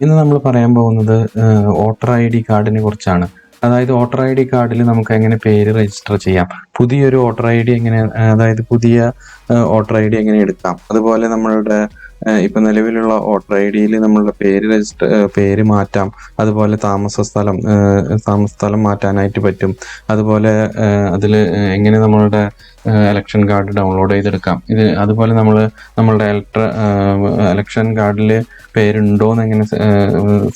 ഇന്ന് നമ്മൾ പറയാൻ പോകുന്നത് വോട്ടർ ഐ ഡി കാർഡിനെ കുറിച്ചാണ്. അതായത് വോട്ടർ ഐ ഡി കാർഡിൽ നമുക്ക് എങ്ങനെ പേര് രജിസ്റ്റർ ചെയ്യാം, പുതിയൊരു വോട്ടർ ഐ ഡി എങ്ങനെ, അതായത് പുതിയ വോട്ടർ ഐ ഡി എങ്ങനെ എടുക്കാം, അതുപോലെ നമ്മളുടെ ഇപ്പം നിലവിലുള്ള വോട്ടർ ഐ ഡിയിൽ നമ്മളുടെ പേര് മാറ്റാം, അതുപോലെ താമസ സ്ഥലം മാറ്റാനായിട്ട് പറ്റും. അതുപോലെ അതിൽ എങ്ങനെ നമ്മളുടെ ഇലക്ഷൻ കാർഡ് ഡൗൺലോഡ് ചെയ്തെടുക്കാം. അതുപോലെ നമ്മളുടെ ഇലക്ഷൻ കാർഡിൽ പേരുണ്ടോയെന്ന് എങ്ങനെ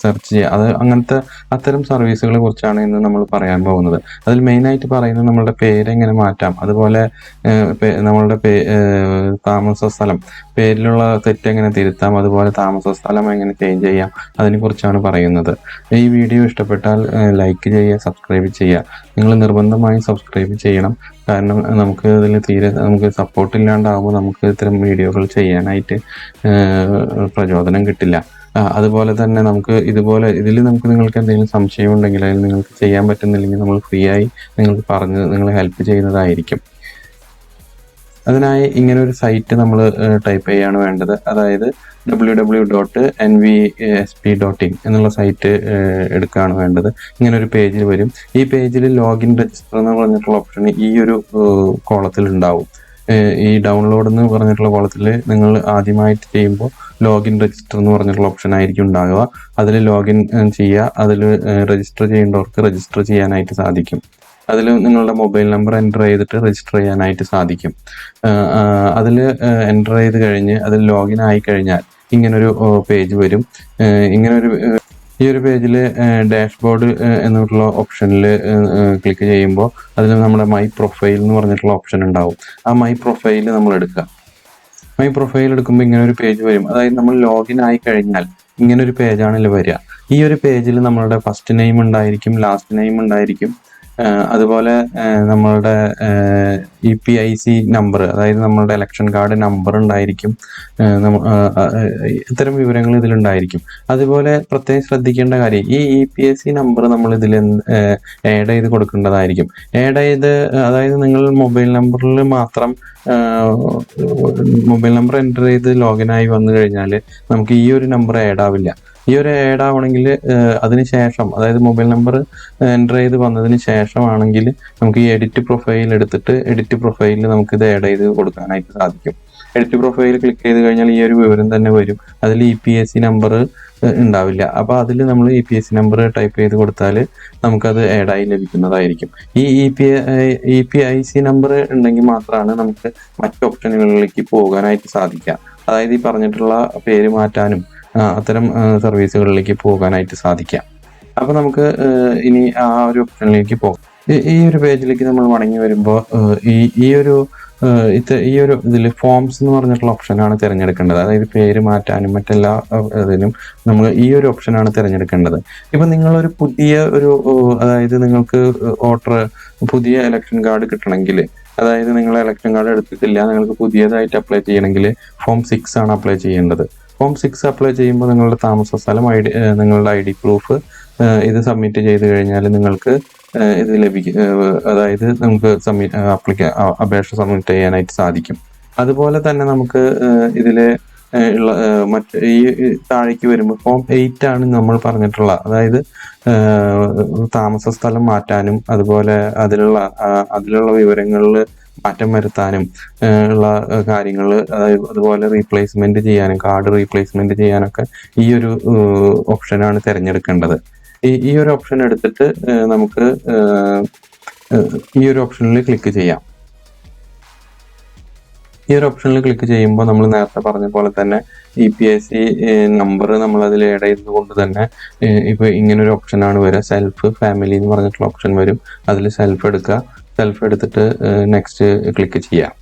സെർച്ച് ചെയ്യുക, അത്തരം സർവീസുകളെ കുറിച്ചാണ് ഇന്ന് നമ്മൾ പറയാൻ പോകുന്നത്. അതിൽ മെയിനായിട്ട് പറയുന്നത് നമ്മളുടെ പേരെങ്ങനെ മാറ്റാം, അതുപോലെ നമ്മളുടെ താമസ സ്ഥലം, പേരിലുള്ള തെറ്റ് എങ്ങനെ തിരുത്താം, അതുപോലെ താമസ സ്ഥലം എങ്ങനെ ചേഞ്ച് ചെയ്യാം, അതിനെക്കുറിച്ചാണ് പറയുന്നത്. ഈ വീഡിയോ ഇഷ്ടപ്പെട്ടാൽ ലൈക്ക് ചെയ്യുക, സബ്സ്ക്രൈബ് ചെയ്യുക. നിങ്ങൾ നിർബന്ധമായും സബ്സ്ക്രൈബ് ചെയ്യണം. കാരണം നമുക്ക് സപ്പോർട്ട് ഇല്ലാണ്ടാകുമ്പോൾ നമുക്ക് ഇത്തരം വീഡിയോകൾ ചെയ്യാനായിട്ട് പ്രചോദനം കിട്ടില്ല. അതുപോലെ തന്നെ നിങ്ങൾക്ക് എന്തെങ്കിലും സംശയം ഉണ്ടെങ്കിൽ, അതിൽ നിങ്ങൾക്ക് ചെയ്യാൻ പറ്റുന്നില്ലെങ്കിൽ നമ്മൾ ഫ്രീ ആയി നിങ്ങൾക്ക് പറഞ്ഞ് നിങ്ങളെ ഹെൽപ്പ് ചെയ്യുന്നതായിരിക്കും. അതിനായി ഇങ്ങനെ ഒരു സൈറ്റ് നമ്മൾ ടൈപ്പ് ചെയ്യാണ് വേണ്ടത്. അതായത് www.nvsp.in എന്നുള്ള സൈറ്റ് എടുക്കുകയാണ് വേണ്ടത്. ഇങ്ങനെ ഒരു പേജിൽ വരും. ഈ പേജിൽ ലോഗിൻ രജിസ്റ്റർ എന്ന് പറഞ്ഞിട്ടുള്ള ഓപ്ഷൻ ഈ ഒരു കോളത്തിൽ ഉണ്ടാവും. ഈ ഡൗൺലോഡ് എന്ന് പറഞ്ഞിട്ടുള്ള കോളത്തിൽ നിങ്ങൾ ആദ്യമായിട്ട് ചെയ്യുമ്പോൾ ലോഗിൻ രജിസ്റ്റർ എന്ന് പറഞ്ഞിട്ടുള്ള ഓപ്ഷൻ ആയിരിക്കും ഉണ്ടാകുക. അതിൽ ലോഗിൻ ചെയ്യുക. അതിൽ രജിസ്റ്റർ ചെയ്യേണ്ടവർക്ക് രജിസ്റ്റർ ചെയ്യാനായിട്ട് സാധിക്കും. അതിൽ നിങ്ങളുടെ മൊബൈൽ നമ്പർ എൻ്റർ ചെയ്തിട്ട് രജിസ്റ്റർ ചെയ്യാനായിട്ട് സാധിക്കും. അതിൽ എൻ്റർ ചെയ്ത് കഴിഞ്ഞ് അതിൽ ലോഗിൻ ആയി കഴിഞ്ഞാൽ ഇങ്ങനൊരു പേജ് വരും. ഈ ഒരു പേജിൽ ഡാഷ്ബോർഡ് എന്നുള്ള ഓപ്ഷനിൽ ക്ലിക്ക് ചെയ്യുമ്പോൾ അതിൽ നമ്മുടെ മൈ പ്രൊഫൈൽ എന്ന് പറഞ്ഞിട്ടുള്ള ഓപ്ഷൻ ഉണ്ടാവും. ആ മൈ പ്രൊഫൈൽ നമ്മൾ എടുക്കുക. മൈ പ്രൊഫൈൽ എടുക്കുമ്പോൾ ഇങ്ങനെ ഒരു പേജ് വരും. അതായത് നമ്മൾ ലോഗിൻ ആയി കഴിഞ്ഞാൽ ഇങ്ങനൊരു പേജാണല്ലോ വരിക. ഈ ഒരു പേജിൽ നമ്മളുടെ ഫസ്റ്റ് നെയിം ഉണ്ടായിരിക്കും, ലാസ്റ്റ് നെയിം ഉണ്ടായിരിക്കും. അതുപോലെ നമ്മളുടെ EPIC നമ്പർ, അതായത് നമ്മളുടെ ഇലക്ഷൻ കാർഡ് നമ്പർ ഉണ്ടായിരിക്കും. ഇത്തരം വിവരങ്ങൾ ഇതിലുണ്ടായിരിക്കും. അതുപോലെ പ്രത്യേകം ശ്രദ്ധിക്കേണ്ട കാര്യം, ഈ EPIC നമ്പർ നമ്മൾ ഇതിൽ ആഡ് ചെയ്ത് കൊടുക്കേണ്ടതായിരിക്കും. അതായത് നിങ്ങൾ മൊബൈൽ നമ്പറിൽ മാത്രം മൊബൈൽ നമ്പർ എൻ്റർ ചെയ്ത് ലോഗിനായി വന്നു കഴിഞ്ഞാൽ നമുക്ക് ഈ ഒരു നമ്പർ ആഡ് ആവില്ല. ഈ ഒരു ആഡ് ആവണമെങ്കിൽ അതിന് ശേഷം, അതായത് മൊബൈൽ നമ്പർ എൻ്റർ ചെയ്ത് വന്നതിന് ശേഷമാണെങ്കിൽ നമുക്ക് ഈ എഡിറ്റ് പ്രൊഫൈൽ എടുത്തിട്ട് എഡിറ്റ് പ്രൊഫൈലിൽ നമുക്ക് ഇത് ആഡ് ചെയ്ത് കൊടുക്കാനായിട്ട് സാധിക്കും. എഡിറ്റ് പ്രൊഫൈൽ ക്ലിക്ക് ചെയ്ത് കഴിഞ്ഞാൽ ഈ ഒരു വിവരം തന്നെ വരും. അതിൽ EPIC നമ്പർ ഉണ്ടാവില്ല. അപ്പോൾ അതിൽ നമ്മൾ EPIC നമ്പർ ടൈപ്പ് ചെയ്ത് കൊടുത്താൽ നമുക്കത് ആഡായി ലഭിക്കുന്നതായിരിക്കും. ഈ EPIC നമ്പർ ഉണ്ടെങ്കിൽ മാത്രമാണ് നമുക്ക് മറ്റ് ഓപ്ഷനുകളിലേക്ക് പോകാനായിട്ട് സാധിക്കുക. അതായത് ഈ പറഞ്ഞിട്ടുള്ള പേര് മാറ്റാനും അത്തരം സർവീസുകളിലേക്ക് പോകാനായിട്ട് സാധിക്കാം. അപ്പോൾ നമുക്ക് ഇനി ആ ഒരു ഓപ്ഷനിലേക്ക് പോകാം. ഈ ഒരു പേജിലേക്ക് നമ്മൾ മടങ്ങി വരുമ്പോൾ ഈ ഒരു ഇതിൽ ഫോംസ് എന്ന് പറഞ്ഞിട്ടുള്ള ഓപ്ഷനാണ് തിരഞ്ഞെടുക്കേണ്ടത്. അതായത് പേര് മാറ്റാനും മറ്റെല്ലാ ഇതിനും നമ്മൾ ഈ ഒരു ഓപ്ഷനാണ് തിരഞ്ഞെടുക്കേണ്ടത്. ഇപ്പം നിങ്ങളൊരു അതായത് നിങ്ങൾക്ക് പുതിയ ഇലക്ഷൻ കാർഡ് കിട്ടണമെങ്കിൽ, അതായത് നിങ്ങൾ ഇലക്ഷൻ കാർഡ് എടുത്തിട്ടില്ല, നിങ്ങൾക്ക് പുതിയതായിട്ട് അപ്ലൈ ചെയ്യണമെങ്കിൽ ഫോം 6 ആണ് അപ്ലൈ ചെയ്യേണ്ടത്. ഫോം 6 അപ്ലൈ ചെയ്യുമ്പോൾ നിങ്ങളുടെ താമസ സ്ഥലം, നിങ്ങളുടെ ID പ്രൂഫ് ഇത് സബ്മിറ്റ് ചെയ്ത് കഴിഞ്ഞാൽ നിങ്ങൾക്ക് ഇത് ലഭിക്കും. അതായത് നമുക്ക് അപേക്ഷ സബ്മിറ്റ് ചെയ്യാനായിട്ട് സാധിക്കും. അതുപോലെ തന്നെ നമുക്ക് ഇതിൽ ഉള്ള ഈ താഴേക്ക് വരുമ്പോൾ ഫോം 8 ആണ് നമ്മൾ പറഞ്ഞിട്ടുള്ള, അതായത് താമസ സ്ഥലം മാറ്റാനും അതുപോലെ അതിലുള്ള വിവരങ്ങളിൽ മാറ്റം വരുത്താനും ഉള്ള കാര്യങ്ങൾ, അതുപോലെ റീപ്ലേസ്മെന്റ് ചെയ്യാനും, കാർഡ് റീപ്ലേസ്മെന്റ് ചെയ്യാനൊക്കെ ഈ ഒരു ഓപ്ഷനാണ് തിരഞ്ഞെടുക്കേണ്ടത്. ഈ ഒരു ഓപ്ഷൻ എടുത്തിട്ട് നമുക്ക് ഈ ഒരു ഓപ്ഷനിൽ ക്ലിക്ക് ചെയ്യാം. ഈ ഒരു ഓപ്ഷനിൽ ക്ലിക്ക് ചെയ്യുമ്പോൾ നമ്മൾ നേരത്തെ പറഞ്ഞ പോലെ തന്നെ EPIC നമ്പർ നമ്മൾ അതിൽ ആഡ് ചെയ്തതുകൊണ്ട് തന്നെ ഇപ്പോൾ ഇങ്ങനൊരു ഓപ്ഷനാണ് വരിക. സെൽഫ് ഫാമിലി എന്ന് പറഞ്ഞിട്ടുള്ള ഓപ്ഷൻ വരും. അതിൽ സെൽഫ് എടുക്കുക. സെൽഫ് എടുത്തിട്ട് നെക്സ്റ്റ് ക്ലിക്ക് ചെയ്യാം.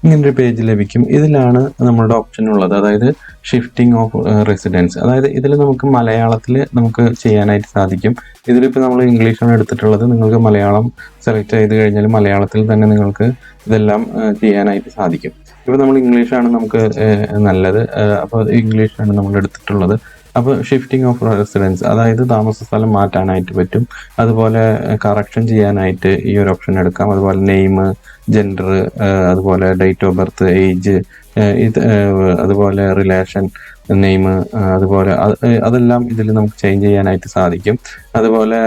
ഇങ്ങനൊരു പേജ് ലഭിക്കും. ഇതിലാണ് നമ്മളുടെ ഓപ്ഷൻ ഉള്ളത്, അതായത് ഷിഫ്റ്റിംഗ് ഓഫ് റെസിഡൻസ്. അതായത് ഇതിൽ നമുക്ക് മലയാളത്തിൽ നമുക്ക് ചെയ്യാനായിട്ട് സാധിക്കും. ഇതിലിപ്പോൾ നമ്മൾ ഇംഗ്ലീഷാണ് എടുത്തിട്ടുള്ളത്. നിങ്ങൾക്ക് മലയാളം സെലക്ട് ചെയ്ത് കഴിഞ്ഞാൽ മലയാളത്തിൽ തന്നെ നിങ്ങൾക്ക് ഇതെല്ലാം ചെയ്യാനായിട്ട് സാധിക്കും. ഇപ്പോൾ നമ്മൾ ഇംഗ്ലീഷാണ് നമുക്ക് നല്ലത്. അപ്പോൾ ഇംഗ്ലീഷാണ് നമ്മൾ എടുത്തിട്ടുള്ളത്. അപ്പോൾ ഷിഫ്റ്റിംഗ് ഓഫ് റെസിഡൻസ്, അതായത് താമസ സ്ഥലം മാറ്റാനായിട്ട് പറ്റും. അതുപോലെ കറക്ഷൻ ചെയ്യാനായിട്ട് ഈ ഒരു ഓപ്ഷൻ എടുക്കാം. അതുപോലെ നെയിം, ജെൻഡർ, അതുപോലെ ഡേറ്റ് ഓഫ് ബർത്ത്, ഏജ്, ഇത് അതുപോലെ റിലേഷൻ നെയിം, അതുപോലെ അതെല്ലാം ഇതിൽ നമുക്ക് ചേഞ്ച് ചെയ്യാനായിട്ട് സാധിക്കും. അതുപോലെ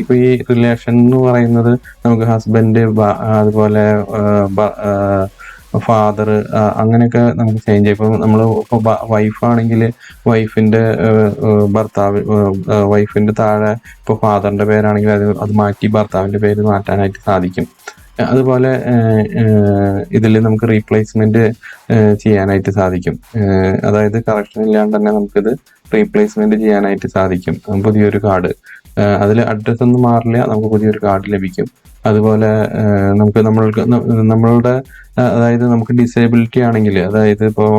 ഇപ്പോൾ ഈ റിലേഷൻ എന്ന് പറയുന്നത് നമുക്ക് ഹസ്ബൻഡ്, അതുപോലെ ഫാദർ, അങ്ങനെയൊക്കെ നമുക്ക് ചേഞ്ച് ചെയ്യും. ഇപ്പോൾ നമ്മൾ ഇപ്പോൾ വൈഫാണെങ്കിൽ വൈഫിൻ്റെ ഭർത്താവ്, വൈഫിൻ്റെ താഴെ ഇപ്പോൾ ഫാദറിൻ്റെ പേരാണെങ്കിൽ അത് മാറ്റി ഭർത്താവിൻ്റെ പേര് മാറ്റാനായിട്ട് സാധിക്കും. അതുപോലെ ഇതിൽ നമുക്ക് റീപ്ലേസ്മെന്റ് ചെയ്യാനായിട്ട് സാധിക്കും. അതായത് കറക്ഷൻ ഇല്ലാണ്ട് തന്നെ നമുക്കിത് റീപ്ലേസ്മെന്റ് ചെയ്യാനായിട്ട് സാധിക്കും. പുതിയൊരു കാർഡ്, അതിൽ അഡ്രസ്സ് ഒന്നും മാറില്ല, നമുക്ക് പുതിയൊരു കാർഡ് ലഭിക്കും. അതുപോലെ നമുക്ക് നമ്മളുടെ അതായത് നമുക്ക് ഡിസേബിലിറ്റി ആണെങ്കിൽ, അതായത് ഇപ്പോൾ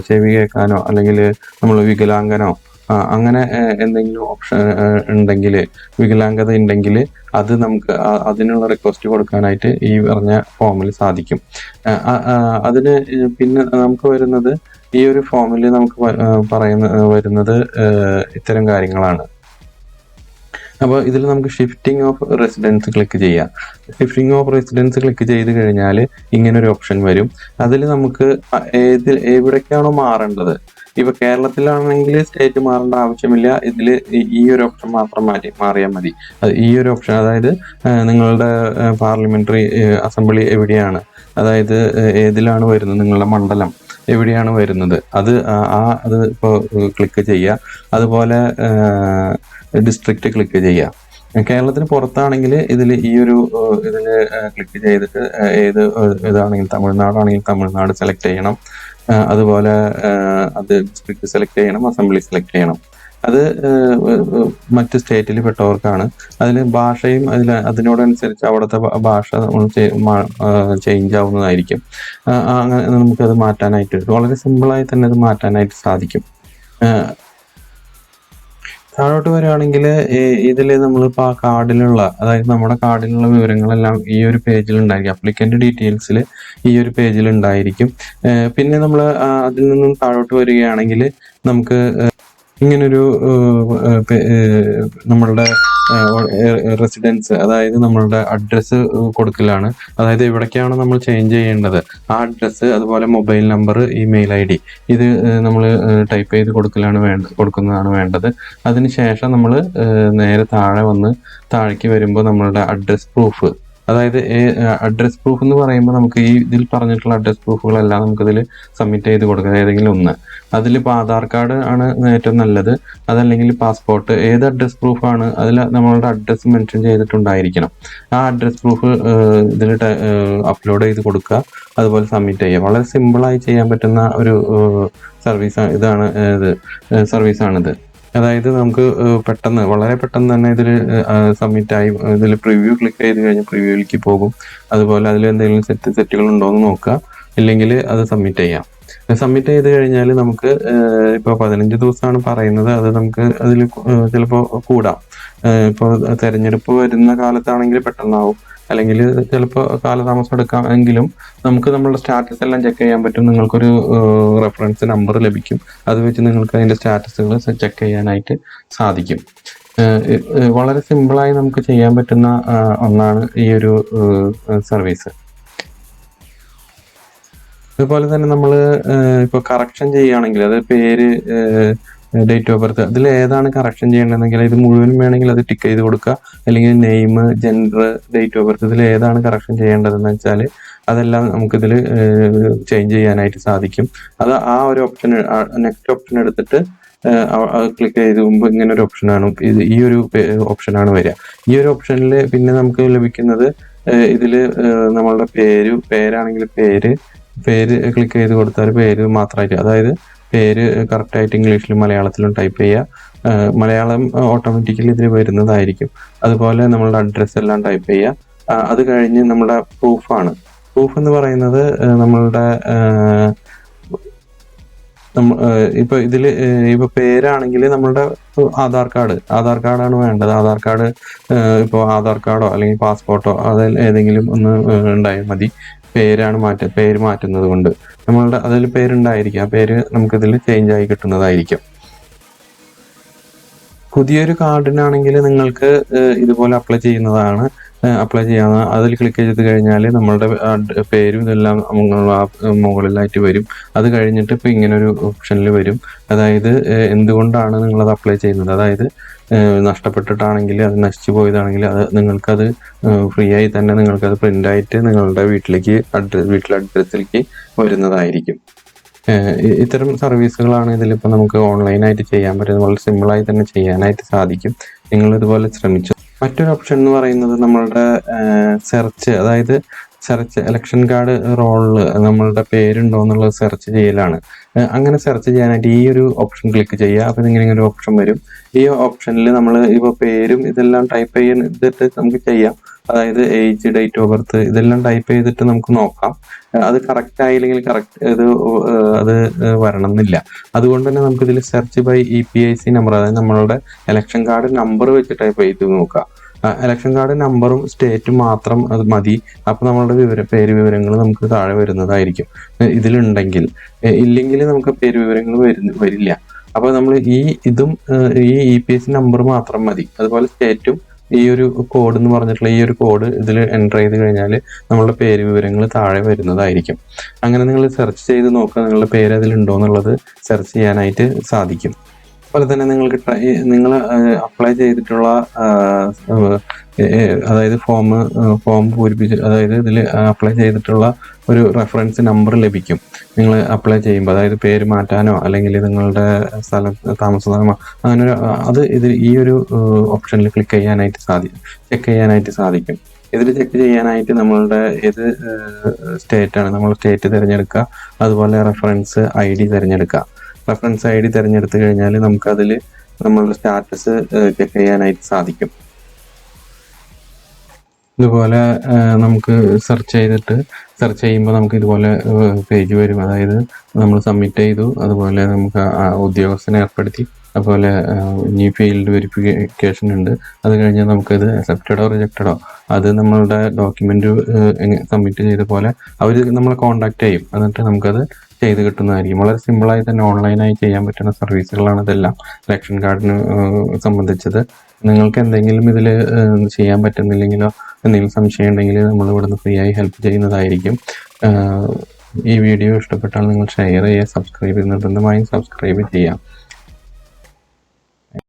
ചെവി കേൾക്കാനോ അല്ലെങ്കിൽ നമ്മൾ വികലാംഗനോ അങ്ങനെ എന്തെങ്കിലും ഓപ്ഷൻ ഉണ്ടെങ്കിൽ, വികലാംഗത ഉണ്ടെങ്കിൽ അത് നമുക്ക് അതിനുള്ള റിക്വസ്റ്റ് കൊടുക്കാനായിട്ട് ഈ പറഞ്ഞ ഫോമിൽ സാധിക്കും. അതിന് പിന്നെ നമുക്ക് വരുന്നത്, ഈ ഒരു ഫോമിൽ നമുക്ക് വരുന്നത് ഇത്തരം കാര്യങ്ങളാണ്. അപ്പോൾ ഇതിൽ നമുക്ക് ഷിഫ്റ്റിംഗ് ഓഫ് റെസിഡൻസ് ക്ലിക്ക് ചെയ്യാം. ഷിഫ്റ്റിംഗ് ഓഫ് റെസിഡൻസ് ക്ലിക്ക് ചെയ്ത് കഴിഞ്ഞാൽ ഇങ്ങനൊരു ഓപ്ഷൻ വരും. അതിൽ നമുക്ക് എവിടേക്കാണോ മാറേണ്ടത്, ഇപ്പൊ കേരളത്തിലാണെങ്കിൽ സ്റ്റേറ്റ് മാറേണ്ട ആവശ്യമില്ല. ഇതിൽ ഈ ഒരു ഓപ്ഷൻ മാത്രം മാറിയാൽ മതി. ഈ ഒരു ഓപ്ഷൻ, അതായത് നിങ്ങളുടെ പാർലമെന്ററി അസംബ്ലി എവിടെയാണ്, അതായത് ഏതിലാണ് വരുന്നത്, നിങ്ങളുടെ മണ്ഡലം എവിടെയാണ് വരുന്നത്, അത് ഇപ്പോൾ ക്ലിക്ക് ചെയ്യുക. അതുപോലെ ഡിസ്ട്രിക്റ്റ് ക്ലിക്ക് ചെയ്യുക. കേരളത്തിന് പുറത്താണെങ്കിൽ ഇതിൽ ക്ലിക്ക് ചെയ്തിട്ട് ഏതാണെങ്കിലും തമിഴ്നാടാണെങ്കിൽ തമിഴ്നാട് സെലക്ട് ചെയ്യണം. അതുപോലെ അത് ഡിസ്ട്രിക്ട് സെലക്ട് ചെയ്യണം, അസംബ്ലി സെലക്ട് ചെയ്യണം. അത് മറ്റ് സ്റ്റേറ്റിൽ പെട്ടവർക്കാണ്. അതിൽ ഭാഷയും അതിനോടനുസരിച്ച് അവിടുത്തെ ഭാഷ ചേഞ്ച് ആവുന്നതായിരിക്കും. അങ്ങനെ നമുക്കത് മാറ്റാനായിട്ട് വളരെ സിമ്പിളായി തന്നെ അത് മാറ്റാനായിട്ട് സാധിക്കും. താഴോട്ട് വരികയാണെങ്കിൽ ഇതിൽ നമ്മളിപ്പോൾ ആ കാർഡിലുള്ള, അതായത് നമ്മുടെ കാർഡിലുള്ള വിവരങ്ങളെല്ലാം ഈ ഒരു പേജിൽ ഉണ്ടായിരിക്കും. അപ്ലിക്കൻ്റ് ഡീറ്റെയിൽസിൽ ഈ ഒരു പേജിൽ ഉണ്ടായിരിക്കും. പിന്നെ നമ്മൾ അതിൽ നിന്നും താഴോട്ട് വരികയാണെങ്കിൽ നമുക്ക് ഇങ്ങനൊരു നമ്മളുടെ റെസിഡൻസ്, അതായത് നമ്മളുടെ അഡ്രസ്സ് കൊടുക്കലാണ്. അതായത് എവിടേക്കാണ് നമ്മൾ ചേഞ്ച് ചെയ്യേണ്ടത് ആ അഡ്രസ്സ്, അതുപോലെ മൊബൈൽ നമ്പർ, ഇമെയിൽ ID, ഇത് നമ്മൾ ടൈപ്പ് ചെയ്ത് കൊടുക്കുന്നതാണ് വേണ്ടത്. അതിനുശേഷം നമ്മൾ നേരെ താഴേക്ക് വരുമ്പോൾ നമ്മളുടെ അഡ്രസ് പ്രൂഫ്, അതായത് അഡ്രസ് പ്രൂഫ് എന്ന് പറയുമ്പോൾ നമുക്ക് ഈ ഇതിൽ പറഞ്ഞിട്ടുള്ള അഡ്രസ് പ്രൂഫുകളെല്ലാം നമുക്കിതിൽ സബ്മിറ്റ് ചെയ്ത് കൊടുക്കാം. ഏതെങ്കിലും ഒന്ന്, അതിലിപ്പോൾ ആധാർ കാർഡ് ആണ് ഏറ്റവും നല്ലത്, അതല്ലെങ്കിൽ പാസ്പോർട്ട്, ഏത് അഡ്രസ് പ്രൂഫാണ് അതിൽ നമ്മളുടെ അഡ്രസ്സ് മെൻഷൻ ചെയ്തിട്ടുണ്ടായിരിക്കണം. ആ അഡ്രസ് പ്രൂഫ് ഇതിൽ അപ്ലോഡ് ചെയ്ത് കൊടുക്കുക, അതുപോലെ സബ്മിറ്റ് ചെയ്യുക. വളരെ സിമ്പിളായി ചെയ്യാൻ പറ്റുന്ന ഒരു സർവീസാണിത്. അതായത് നമുക്ക് വളരെ പെട്ടെന്ന് തന്നെ ഇതിൽ സബ്മിറ്റായി ഇതിൽ പ്രിവ്യൂ ക്ലിക്ക് ചെയ്ത് കഴിഞ്ഞാൽ പ്രിവ്യൂവിലേക്ക് പോകും. അതുപോലെ അതിൽ എന്തെങ്കിലും സെറ്റുകൾ ഉണ്ടോ എന്ന് നോക്കുക, ഇല്ലെങ്കിൽ അത് സബ്മിറ്റ് ചെയ്യാം. സബ്മിറ്റ് ചെയ്ത് കഴിഞ്ഞാൽ നമുക്ക് ഇപ്പോൾ 15 ദിവസമാണ് പറയുന്നത്. അത് നമുക്ക് അതിൽ ചിലപ്പോൾ കൂടാം. ഇപ്പോൾ തെരഞ്ഞെടുപ്പ് വരുന്ന കാലത്താണെങ്കിൽ പെട്ടെന്നാവും, അല്ലെങ്കിൽ ചിലപ്പോൾ കാലതാമസം എടുക്കാം. എങ്കിലും നമുക്ക് നമ്മളുടെ സ്റ്റാറ്റസ് എല്ലാം ചെക്ക് ചെയ്യാൻ പറ്റും. നിങ്ങൾക്കൊരു റെഫറൻസ് നമ്പർ ലഭിക്കും. അത് വെച്ച് നിങ്ങൾക്ക് അതിൻ്റെ സ്റ്റാറ്റസുകൾ ചെക്ക് ചെയ്യാനായിട്ട് സാധിക്കും. വളരെ സിമ്പിളായി നമുക്ക് ചെയ്യാൻ പറ്റുന്ന ഒന്നാണ് ഈ ഒരു സർവീസ്. അതുപോലെ തന്നെ നമ്മൾ ഇപ്പോൾ കറക്ഷൻ ചെയ്യുകയാണെങ്കിൽ, അത് പേര്, ഡേറ്റ് ഓഫ് ബർത്ത്, അതിൽ ഏതാണ് കറക്ഷൻ ചെയ്യേണ്ടതെങ്കിൽ ഇത് മുഴുവനും വേണമെങ്കിൽ അത് ടിക്ക് ചെയ്ത് കൊടുക്കുക. അല്ലെങ്കിൽ name, gender, date of birth, ഇതിൽ ഏതാണ് കറക്ഷൻ ചെയ്യേണ്ടതെന്ന് വെച്ചാൽ അതെല്ലാം നമുക്കിതിൽ ചേഞ്ച് ചെയ്യാനായിട്ട് സാധിക്കും. അത് ആ ഒരു ഓപ്ഷൻ, നെക്സ്റ്റ് ഓപ്ഷൻ എടുത്തിട്ട് ക്ലിക്ക് ചെയ്ത് പോകുമ്പോൾ ഇങ്ങനെ ഒരു ഓപ്ഷനാണ്, ഈ ഒരു ഓപ്ഷനാണ് വരിക. ഈ ഒരു ഓപ്ഷനിൽ പിന്നെ നമുക്ക് ലഭിക്കുന്നത് ഇതിൽ നമ്മളുടെ പേരാണെങ്കിൽ പേര് ക്ലിക്ക് ചെയ്ത് കൊടുത്താൽ പേര് മാത്രമായിട്ട്, അതായത് പേര് കറക്റ്റായിട്ട് ഇംഗ്ലീഷിലും മലയാളത്തിലും ടൈപ്പ് ചെയ്യുക. മലയാളം ഓട്ടോമാറ്റിക്കലി ഇതിൽ വരുന്നതായിരിക്കും. അതുപോലെ നമ്മളുടെ അഡ്രസ്സ് എല്ലാം ടൈപ്പ് ചെയ്യുക. അത് കഴിഞ്ഞ് നമ്മുടെ പ്രൂഫ് എന്ന് പറയുന്നത് നമ്മളുടെ ഇപ്പൊ ഇതിൽ ഇപ്പൊ പേരാണെങ്കിൽ നമ്മളുടെ ആധാർ കാർഡാണ് വേണ്ടത്. ആധാർ കാർഡ് ഇപ്പോൾ ആധാർ കാർഡോ അല്ലെങ്കിൽ പാസ്പോർട്ടോ അതിൽ ഏതെങ്കിലും ഒന്ന് ഉണ്ടായാൽ മതി. പേര് മാറ്റുന്നത് കൊണ്ട് നമ്മളുടെ അതിൽ പേരുണ്ടായിരിക്കും. ആ പേര് നമുക്കിതിൽ ചേഞ്ച് ആയി കിട്ടുന്നതായിരിക്കും. പുതിയൊരു കാർഡിനാണെങ്കിൽ നിങ്ങൾക്ക് ഇതുപോലെ അപ്ലൈ ചെയ്യുന്നതാണ്. അപ്ലൈ ചെയ്യാവുന്ന അതിൽ ക്ലിക്ക് ചെയ്ത് കഴിഞ്ഞാൽ നമ്മളുടെ പേരും ഇതെല്ലാം മുകളിലായിട്ട് വരും. അത് കഴിഞ്ഞിട്ട് ഇപ്പോൾ ഇങ്ങനൊരു ഓപ്ഷനിൽ വരും. അതായത് എന്തുകൊണ്ടാണ് നിങ്ങളത് അപ്ലൈ ചെയ്യുന്നത്, അതായത് നഷ്ടപ്പെട്ടിട്ടാണെങ്കിൽ, അത് നശിച്ചു പോയതാണെങ്കിൽ അത് നിങ്ങൾക്കത് ഫ്രീ ആയി തന്നെ നിങ്ങൾക്കത് പ്രിൻ്റായിട്ട് നിങ്ങളുടെ വീട്ടിലെ അഡ്രസ്സിലേക്ക് വരുന്നതായിരിക്കും. ഇത്തരം സർവീസുകളാണ് ഇതിലിപ്പോൾ നമുക്ക് ഓൺലൈനായിട്ട് ചെയ്യാൻ പറ്റുന്നത്. വളരെ സിമ്പിളായി തന്നെ ചെയ്യാനായിട്ട് സാധിക്കും. നിങ്ങൾ ഇതുപോലെ ശ്രമിച്ചു. മറ്റൊരു ഓപ്ഷൻ എന്ന് പറയുന്നത് നമ്മളുടെ സെർച്ച്, അതായത് സെർച്ച് ഇലക്ഷൻ കാർഡ് റോളിൽ നമ്മളുടെ പേരുണ്ടോ എന്നുള്ളത് സെർച്ച് ചെയ്യലാണ്. അങ്ങനെ സെർച്ച് ചെയ്യാനായിട്ട് ഈ ഒരു ഓപ്ഷൻ ക്ലിക്ക് ചെയ്യുക. അപ്പോൾ ഇങ്ങനെ ഒരു ഓപ്ഷൻ വരും. ഈ ഓപ്ഷനിൽ നമ്മൾ ഇപ്പോൾ പേരും ഇതെല്ലാം ടൈപ്പ് ചെയ്തിട്ട് നമുക്ക് ചെയ്യാം. അതായത് ഏജ്, ഡേറ്റ് ഓഫ് ബർത്ത് ഇതെല്ലാം ടൈപ്പ് ചെയ്തിട്ട് നമുക്ക് നോക്കാം. അത് കറക്റ്റ് ആയില്ലെങ്കിൽ അത് വരണമെന്നില്ല. അതുകൊണ്ട് തന്നെ നമുക്ക് ഇതിൽ സെർച്ച് ബൈ EPIC നമ്പർ, അതായത് നമ്മളുടെ ഇലക്ഷൻ കാർഡ് നമ്പർ വെച്ച് ടൈപ്പ് ചെയ്ത് നോക്കാം. ഇലക്ഷൻ കാർഡ് നമ്പറും സ്റ്റേറ്റും മാത്രം അത് മതി. അപ്പോൾ നമ്മളുടെ പേര് വിവരങ്ങൾ നമുക്ക് താഴെ വരുന്നതായിരിക്കും ഇതിലുണ്ടെങ്കിൽ. ഇല്ലെങ്കിൽ നമുക്ക് പേര് വിവരങ്ങൾ വരില്ല. അപ്പോൾ നമ്മൾ ഈ EPIC നമ്പർ മാത്രം മതി. അതുപോലെ സ്റ്റേറ്റും ഈ ഒരു കോഡ് എന്ന് പറഞ്ഞിട്ടുള്ള ഈ ഒരു കോഡ് ഇതിൽ എൻ്റർ ചെയ്ത് കഴിഞ്ഞാൽ നമ്മളുടെ പേര് വിവരങ്ങൾ താഴെ വരുന്നതായിരിക്കും. അങ്ങനെ നിങ്ങൾ സെർച്ച് ചെയ്ത് നോക്കുക, നിങ്ങളുടെ പേര് അതിലുണ്ടോ എന്നുള്ളത് സെർച്ച് ചെയ്യാനായിട്ട് സാധിക്കും. അതുപോലെ തന്നെ നിങ്ങൾ അപ്ലൈ ചെയ്തിട്ടുള്ള അതായത് ഫോം പൂരിപ്പിച്ച്, അതായത് ഇതിൽ അപ്ലൈ ചെയ്തിട്ടുള്ള ഒരു റെഫറൻസ് നമ്പർ ലഭിക്കും നിങ്ങൾ അപ്ലൈ ചെയ്യുമ്പോൾ. അതായത് പേര് മാറ്റാനോ അല്ലെങ്കിൽ നിങ്ങളുടെ താമസമോ അങ്ങനെ ഈ ഒരു ഓപ്ഷനിൽ ചെക്ക് ചെയ്യാനായിട്ട് സാധിക്കും. ഇതിൽ ചെക്ക് ചെയ്യാനായിട്ട് നമ്മളുടെ ഏത് സ്റ്റേറ്റാണ്, നമ്മൾ സ്റ്റേറ്റ് തിരഞ്ഞെടുക്കുക. അതുപോലെ റെഫറൻസ് ID തിരഞ്ഞെടുക്കുക. റെഫറൻസ് ID തിരഞ്ഞെടുത്ത് കഴിഞ്ഞാൽ നമുക്കതിൽ നമ്മളുടെ സ്റ്റാറ്റസ് ചെക്ക് ചെയ്യാനായിട്ട് സാധിക്കും. ഇതുപോലെ നമുക്ക് സെർച്ച് ചെയ്യുമ്പോൾ നമുക്ക് ഇതുപോലെ പേജ് വരും. അതായത് നമ്മൾ സബ്മിറ്റ് ചെയ്തു, അതുപോലെ നമുക്ക് ഉദ്യോഗസ്ഥനെ ഏർപ്പെടുത്തി, അതുപോലെ ഇനി ഫീൽഡ് വെരിഫിക്കേഷൻ ഉണ്ട്. അത് കഴിഞ്ഞാൽ നമുക്കത് അക്സെപ്റ്റഡോ റിജക്റ്റഡോ അത് നമ്മളുടെ ഡോക്യുമെൻ്റ് സബ്മിറ്റ് ചെയ്ത പോലെ അവർ നമ്മളെ കോൺടാക്ട് ചെയ്യും. എന്നിട്ട് നമുക്കത് ചെയ്ത് കിട്ടുന്നതായിരിക്കും. വളരെ സിമ്പിളായി തന്നെ ഓൺലൈനായി ചെയ്യാൻ പറ്റുന്ന സർവീസുകളാണ് ഇതെല്ലാം ഇലക്ഷൻ കാർഡിന് സംബന്ധിച്ചത്. നിങ്ങൾക്ക് എന്തെങ്കിലും ഇതിൽ ചെയ്യാൻ പറ്റുന്നില്ലെങ്കിലോ എന്തെങ്കിലും സംശയം ഉണ്ടെങ്കിൽ നമ്മൾ ഇവിടുന്ന് ഫ്രീ ആയി ഹെൽപ്പ് ചെയ്യുന്നതായിരിക്കും. ഈ വീഡിയോ ഇഷ്ടപ്പെട്ടാൽ നിങ്ങൾ ഷെയർ ചെയ്യുക, നിർബന്ധമായും സബ്സ്ക്രൈബ് ചെയ്യാം.